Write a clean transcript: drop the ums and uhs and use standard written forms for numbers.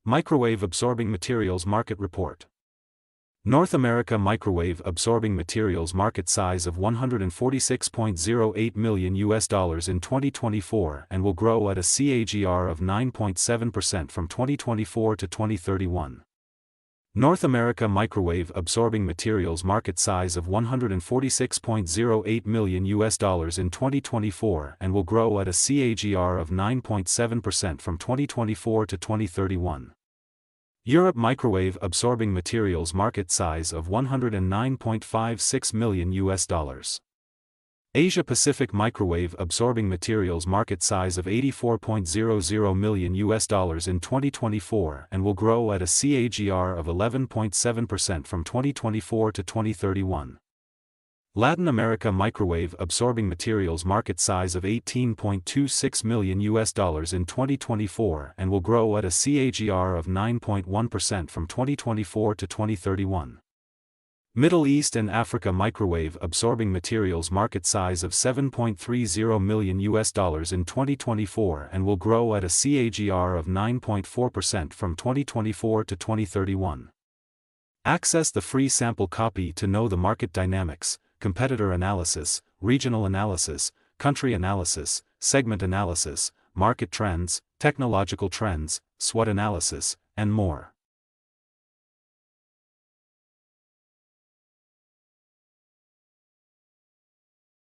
Microwave Absorbing Materials Market Report. North America microwave absorbing materials market size of $146.08 million in 2024 and will grow at a CAGR of 9.7% from 2024 to 2031. North America microwave absorbing materials market size of $146.08 million in 2024 and will grow at a CAGR of 9.7% from 2024 to 2031. Europe microwave absorbing materials market size of $109.56 million. Asia Pacific microwave absorbing materials market size of $84.00 million in 2024 and will grow at a CAGR of 11.7% from 2024 to 2031. Latin America microwave absorbing materials market size of $18.26 million in 2024 and will grow at a CAGR of 9.1% from 2024 to 2031. Middle East and Africa microwave absorbing materials market size of $7.30 million in 2024 and will grow at a CAGR of 9.4% from 2024 to 2031. Access the free sample copy to know the market dynamics, competitor analysis, regional analysis, country analysis, segment analysis, market trends, technological trends, SWOT analysis, and more.